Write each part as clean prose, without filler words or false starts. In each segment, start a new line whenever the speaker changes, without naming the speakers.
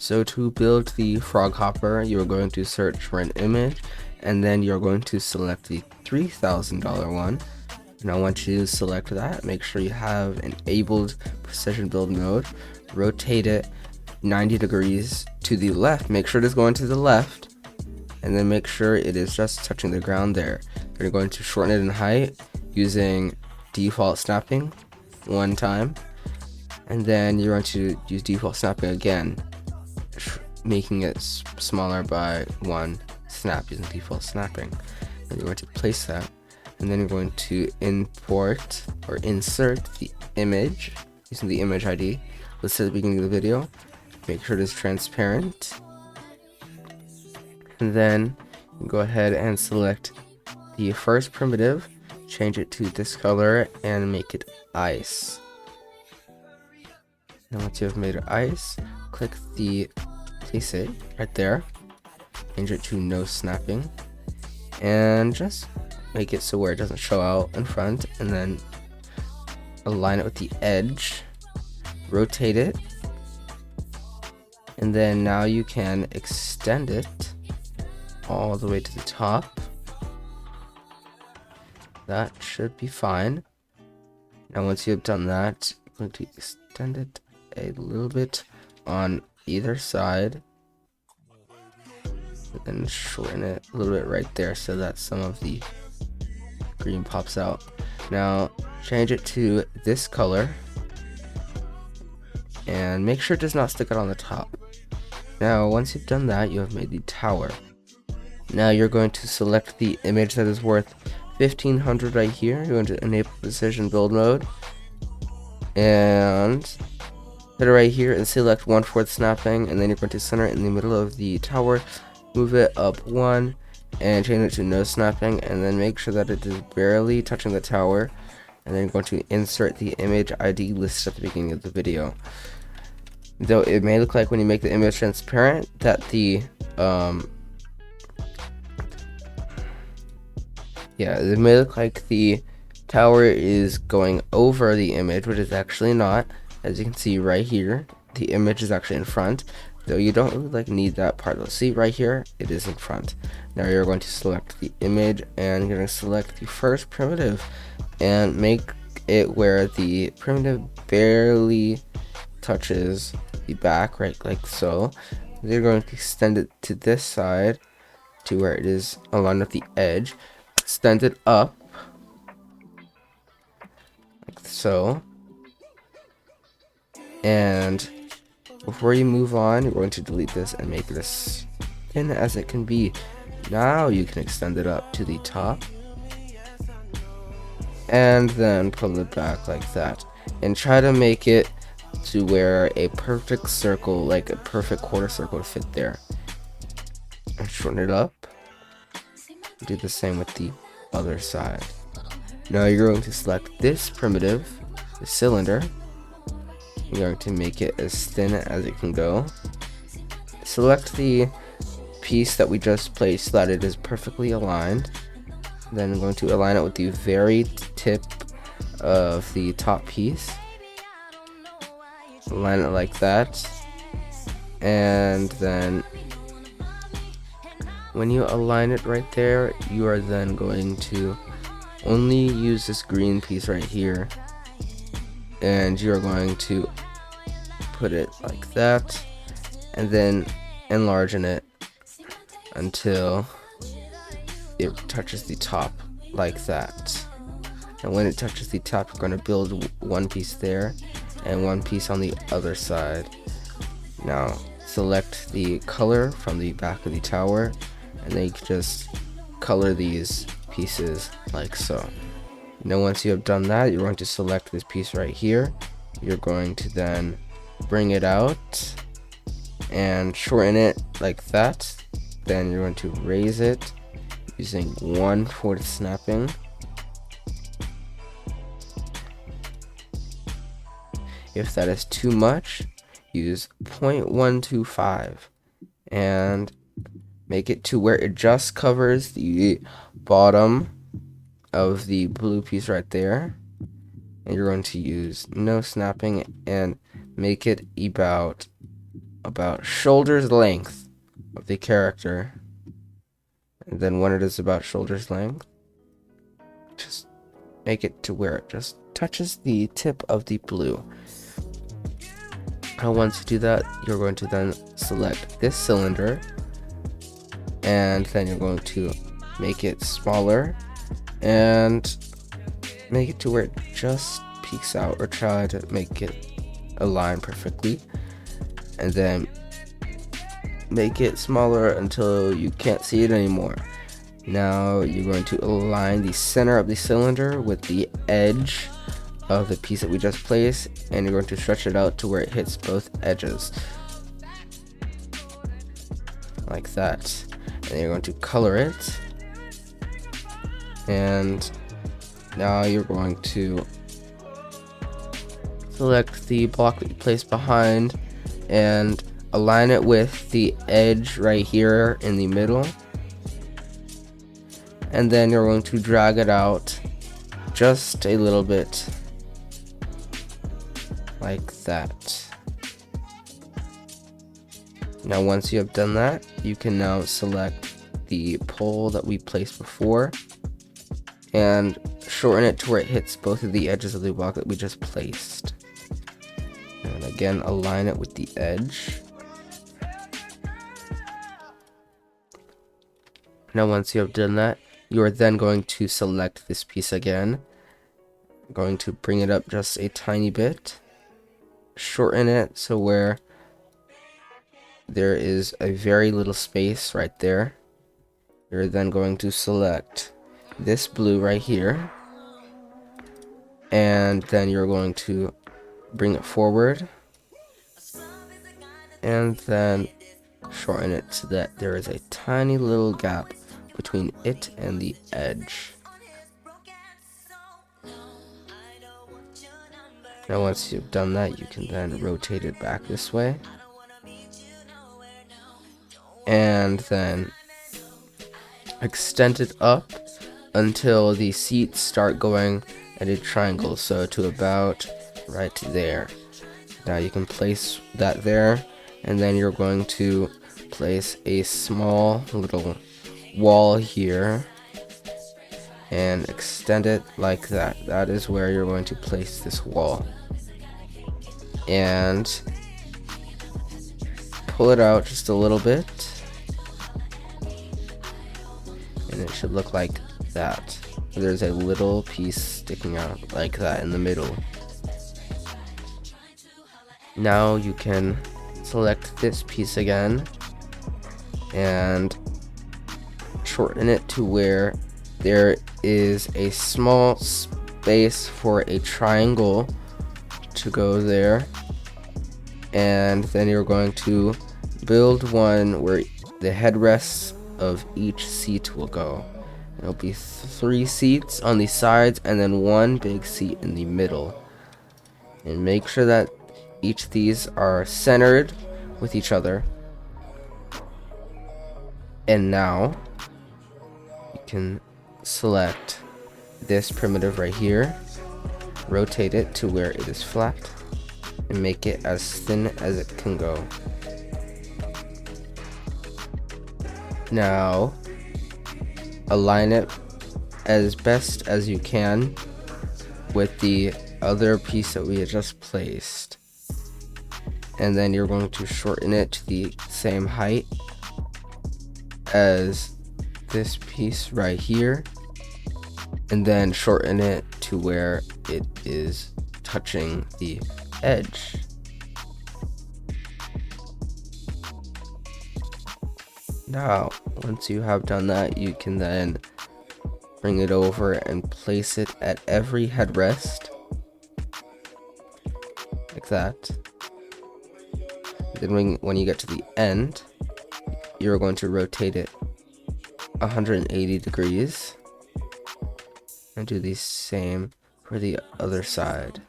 So to build the frog hopper, you're going to search for an image, and then you're going to select the $3,000 one. Now once you select that, make sure you have enabled precision build mode. Rotate it 90 degrees to the left. Make sure it is going to the left, and then make sure it is just touching the ground there. You're going to shorten it in height using default snapping one time, and then you're going to use default snapping again, making it smaller by one snap using default snapping. And you're going to place that, and then you're going to import or insert the image using the image ID listed at the beginning of the video. Make sure it is transparent, and then go ahead and select the first primitive, change it to this color, and make it ice. Now once you have made it ice, click the place it right there, change it to no snapping, and just make it so where it doesn't show out in front, and then align it with the edge, rotate it, and then now you can extend it all the way to the top. That should be fine. Now once you have done that, you're going to extend it a little bit on either side, and then shorten it a little bit right there so that some of the green pops out. Now change it to this color, and make sure it does not stick out on the top. Now once you've done that, you have made the tower. Now you're going to select the image that is worth 1500 right here. You're going to enable precision build mode and put it right here and select 1/4 snapping, and then you're going to center it in the middle of the tower, move it up one, and change it to no snapping, and then make sure that it is barely touching the tower, and then you're going to insert the image ID listed at the beginning of the video. Though it may look like when you make the image transparent that the it may look like the tower is going over the image, but it's actually not. As you can see right here, the image is actually in front, though you don't really need that part. Let's see right here, it is in front. Now you're going to select the image, and you're going to select the first primitive and make it where the primitive barely touches the back, right, like so. You're going to extend it to this side to where it is aligned with the edge. Extend it up like so, and before you move on, you're going to delete this and make it as thin as it can be. Now you can extend it up to the top, and then pull it back like that, and try to make it to where a perfect circle, like a perfect quarter circle, would fit there. And shorten it up. Do the same with the other side. Now you're going to select this primitive, the cylinder. You're going to make it as thin as it can go. Select the piece that we just placed so that it is perfectly aligned. Then I'm going to align it with the very tip of the top piece. Align it like that, and then when you align it right there, you are then going to only use this green piece right here, and you're going to put it like that, and then enlarge it until it touches the top like that. And when it touches the top, you're going to build one piece there and one piece on the other side. Now select the color from the back of the tower, and then you can just color these pieces like so. Now once you have done that, you're going to select this piece right here. You're going to then bring it out and shorten it like that. Then you're going to raise it using 1/4 snapping. If that is too much, use 0.125 and make it to where it just covers the bottom of the blue piece right there. And you're going to use no snapping and make it about about shoulder's length of the character. And then when it is about shoulder's length, just make it to where it just touches the tip of the blue. Now once you do that, you're going to then select this cylinder, and then you're going to make it smaller and make it to where it just peeks out, or try to make it align perfectly, and then make it smaller until you can't see it anymore. Now you're going to align the center of the cylinder with the edge of the piece that we just placed, and you're going to stretch it out to where it hits both edges, like that. And then you're going to color it, and now you're going to select the block that you placed behind and align it with the edge right here in the middle, and then you're going to drag it out just a little bit, like that. Now once you have done that, you can now select the pole that we placed before and shorten it to where it hits both of the edges of the block that we just placed. And again, align it with the edge. Now once you have done that, you are then going to select this piece again. I'm going to bring it up just a tiny bit, shorten it so where there is a very little space right there. You're then going to select this blue right here, and then you're going to bring it forward and then shorten it so that there is a tiny little gap between it and the edge. Now once you've done that, you can then rotate it back this way, and then extend it up until the seats start going at a triangle, so to about right there. Now you can place that there, and then you're going to place a small little wall here and extend it like that. That is where you're going to place this wall, and pull it out just a little bit, and it should look like that. There's a little piece sticking out like that in the middle. Now you can select this piece again and shorten it to where there is a small space for a triangle to go there, and then you're going to build one where the headrests of each seat will go. There'll be 3 seats on the sides and then 1 big seat in the middle, and make sure that each of these are centered with each other. And now you can select this primitive right here, rotate it to where it is flat, and make it as thin as it can go. Now align it as best as you can with the other piece that we had just placed, and then you're going to shorten it to the same height as this piece right here, and then shorten it to where it is touching the edge. Now once you have done that, you can then bring it over and place it at every headrest like that. Then when you get to the end, you're going to rotate it 180 degrees and do the same for the other side.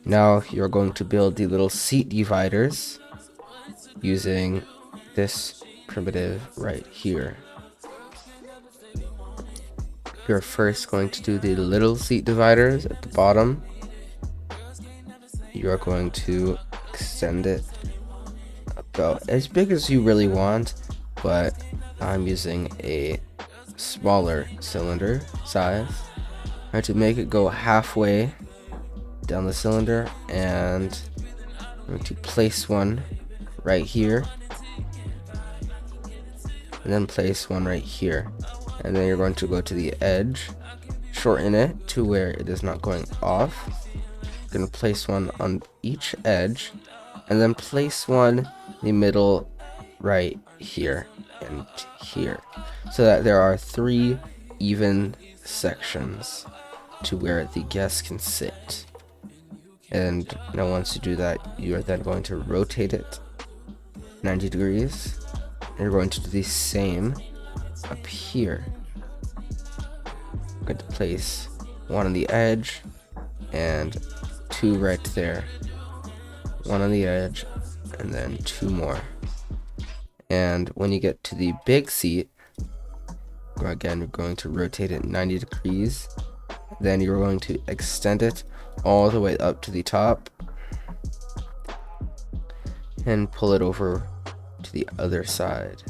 Now you're going to build the little seat dividers using this primitive right here. you're first going to do the little seat dividers at the bottom. You are going to extend it about as big as you really want, but I'm using a smaller cylinder size. I have to make it go halfway down the cylinder, and I'm going to place one right here, and then place one right here, and then you're going to go to the edge, shorten it to where it is not going off. You're going to place one on each edge, and then place one in the middle right here and here, so that there are 3 even sections to where the guests can sit. And now once you do that, you are then going to rotate it 90 degrees, and you're going to do the same up here. I'm going to place one on the edge and 2 right there, one on the edge, and then 2 more. And when you get to the big seat, again, you're going to rotate it 90 degrees. Then you're going to extend it all the way up to the top and pull it over to the other side.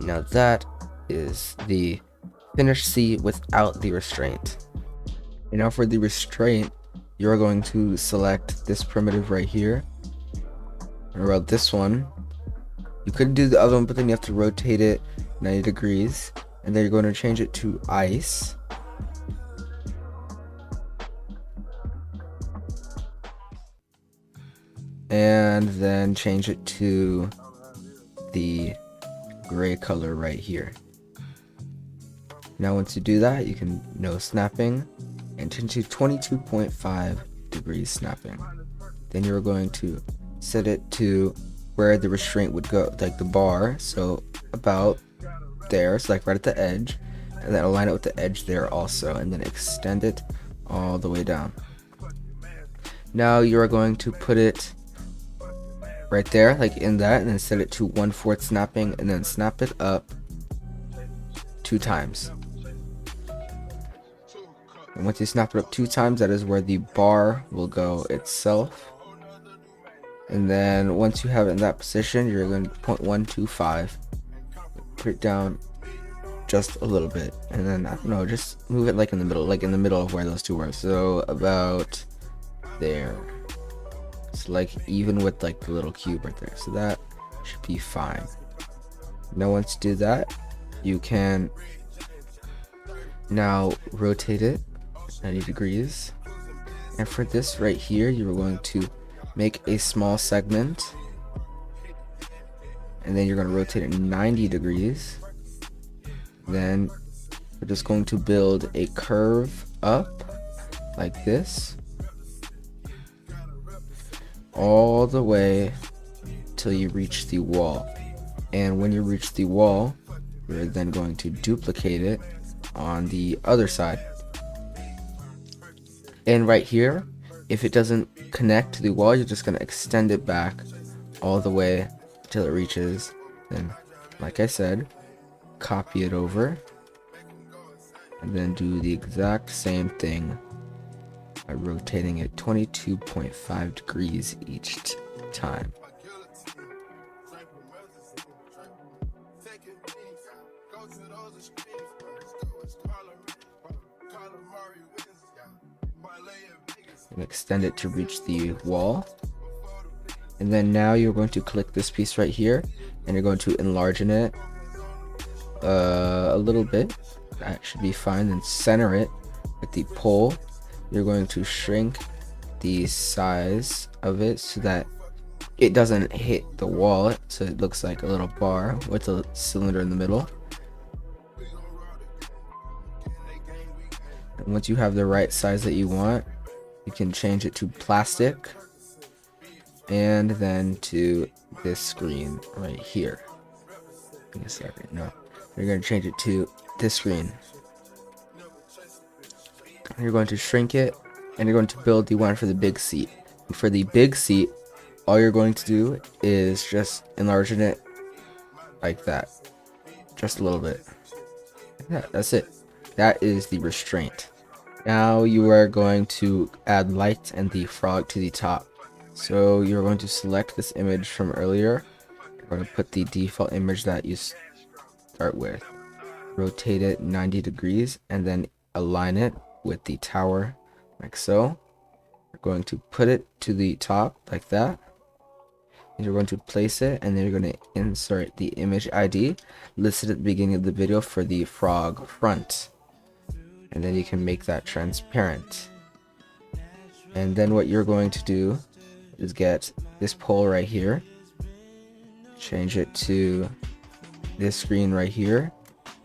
Now that is the finished seat without the restraint. And now for the restraint, you're going to select this primitive right here, or about this one. You could do the other one, but then you have to rotate it 90 degrees, and then you're going to change it to ice. And then change it to the gray color right here. Now once you do that, you can no snapping and change to 22.5 degrees snapping. Then you're going to set it to where the restraint would go, like the bar, so about there, so like right at the edge, and then align it with the edge there also, and then extend it all the way down. Now you are going to put it right there, like in that, and then set it to 1/4 snapping, and then snap it up 2 times. And once you snap it up 2 times, that is where the bar will go itself. And then once you have it in that position, you're going to 0.125, put it down just a little bit, and then I don't know, just move it like in the middle of where those 2 were. So about there. It's like even with like the little cube right there, so that should be fine. Now once you do that, you can now rotate it 90 degrees, and for this right here, you're going to make a small segment, and then you're going to rotate it 90 degrees. Then we're just going to build a curve up like this all the way till you reach the wall. And when you reach the wall, you're then going to duplicate it on the other side. And right here, if it doesn't connect to the wall, you're just going to extend it back all the way till it reaches. Then, like I said, copy it over, and then do the exact same thing by rotating it 22.5 degrees each time. And extend it to reach the wall. And then now you're going to click this piece right here, and you're going to enlarge it a little bit. That should be fine. Then center it with the pole. You're going to shrink the size of it so that it doesn't hit the wall, so it looks like a little bar with a cylinder in the middle. And once you have the right size that you want, you can change it to plastic, and then to this screen right here. Give me a second. No, you're going to change it to this screen. You're going to shrink it, and you're going to build the one for the big seat. And for the big seat, all you're going to do is just enlarge it like that, just a little bit. Yeah, that's it. That is the restraint. Now you are going to add light and the frog to the top. So you're going to select this image from earlier. You're going to put the default image that you start with. Rotate it 90 degrees and then align it with the tower like so. You're going to put it to the top like that. And you're going to place it, and then you're going to insert the image ID listed at the beginning of the video for the frog front. And then you can make that transparent. And then what you're going to do is get this pole right here, change it to this screen right here,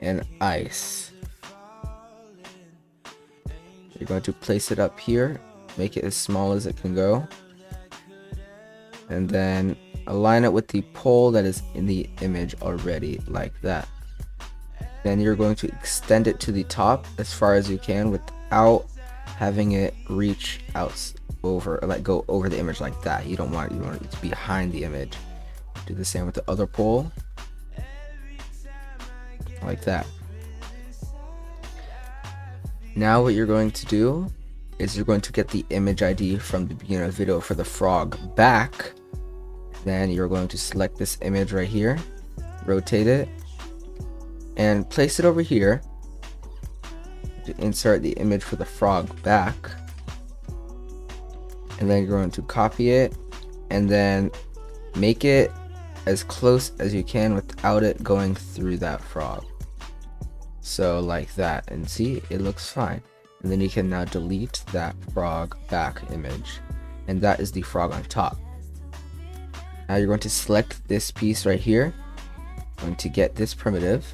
and ice. You're going to place it up here, make it as small as it can go, and then align it with the pole that is in the image already, like that. Then you're going to extend it to the top as far as you can without having it reach out over, or like go over the image like that. You don't want it to be behind the image. Do the same with the other pole, like that. Now what you're going to do is you're going to get the image ID from the beginning of the video for the frog back. Then you're going to select this image right here, rotate it, and place it over here to insert the image for the frog back. And then you're going to copy it and then make it as close as you can without it going through that frog. So like that, and see, it looks fine. And then you can now delete that frog back image, and that is the frog on top. Now you're going to select this piece right here, going to get this primitive,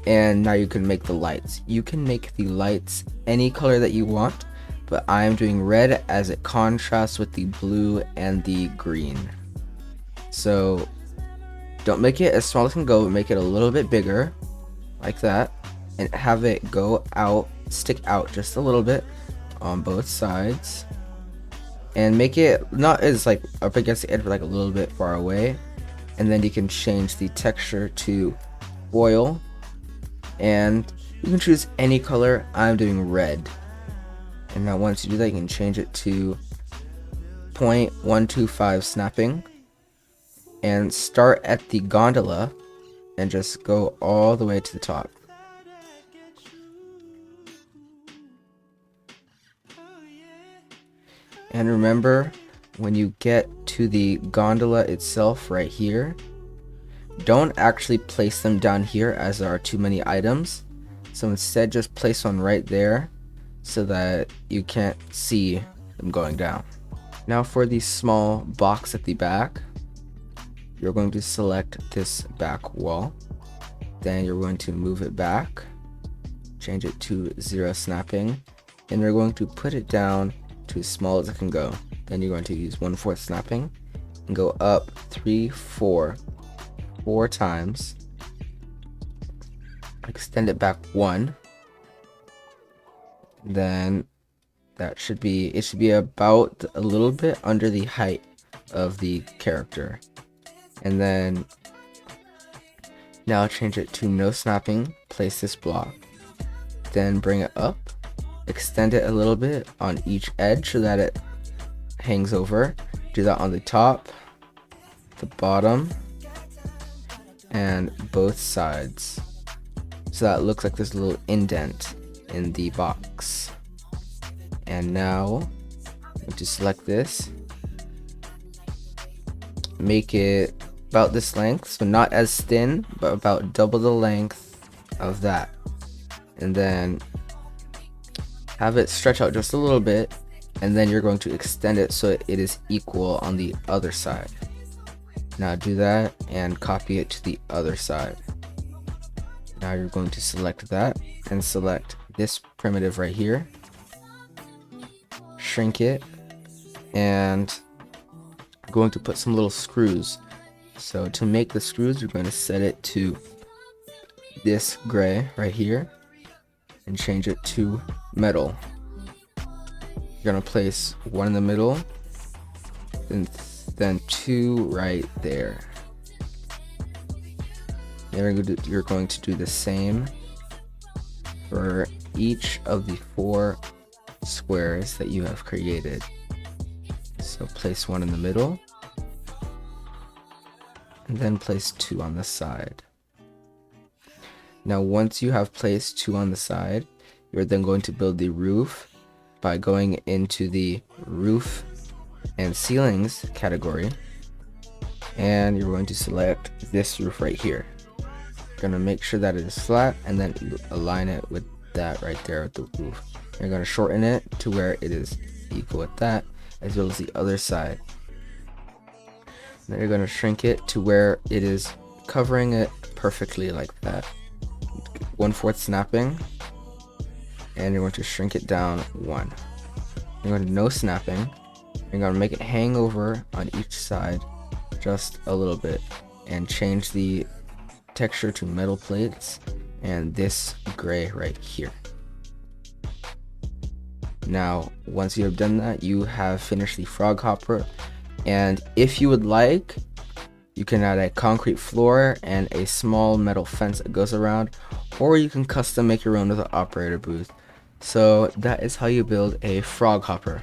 and now you can make the lights. You can make the lights any color that you want, but I'm doing red as it contrasts with the blue and the green. So don't make it as small as it can go, but make it a little bit bigger, like that, and have it go out, stick out just a little bit on both sides, and make it not as like up against the edge, but like a little bit far away. And then you can change the texture to oil, and you can choose any color. I'm doing red. And now once you do that, you can change it to 0.125 snapping and start at the gondola and just go all the way to the top. And remember, when you get to the gondola itself right here, don't actually place them down here as there are too many items. So instead just place one right there so that you can't see them going down. Now for the small box at the back, you're going to select this back wall. Then you're going to move it back, change it to 0 snapping, and you're going to put it down to as small as it can go. Then you're going to use 1/4 snapping and go up 4 times. Extend it back 1. Then it should be about a little bit under the height of the character. And then now change it to no snapping, place this block, then bring it up, extend it a little bit on each edge so that it hangs over. Do that on the top, the bottom, and both sides, so that it looks like there's a little indent in the box. And now I'm going to select this, make it about this length, so not as thin, but about double the length of that, and then have it stretch out just a little bit, and then you're going to extend it so it is equal on the other side. Now do that and copy it to the other side. Now you're going to select that and select this primitive right here, shrink it, and I'm going to put some little screws. So to make the screws, you're going to set it to this gray right here and change it to metal. You're going to place one in the middle, and then 2 right there. Then you're going to do the same for each of the 4 squares that you have created. So place 1 in the middle, and then place 2 on the side. Now once you have placed 2 on the side, you're then going to build the roof by going into the roof and ceilings category, and you're going to select this roof right here. You're going to make sure that it is flat and then align it with that right there with the roof. You're going to shorten it to where it is equal with that, as well as the other side. Then you're going to shrink it to where it is covering it perfectly like that. 1/4 snapping, and you're going to shrink it down 1. You're going to no snapping. You're going to make it hang over on each side just a little bit and change the texture to metal plates and this gray right here. Now once you have done that, you have finished the frog hopper, and if you would like, you can add a concrete floor and a small metal fence that goes around, or you can custom make your own with an operator booth. So that is how you build a frog hopper.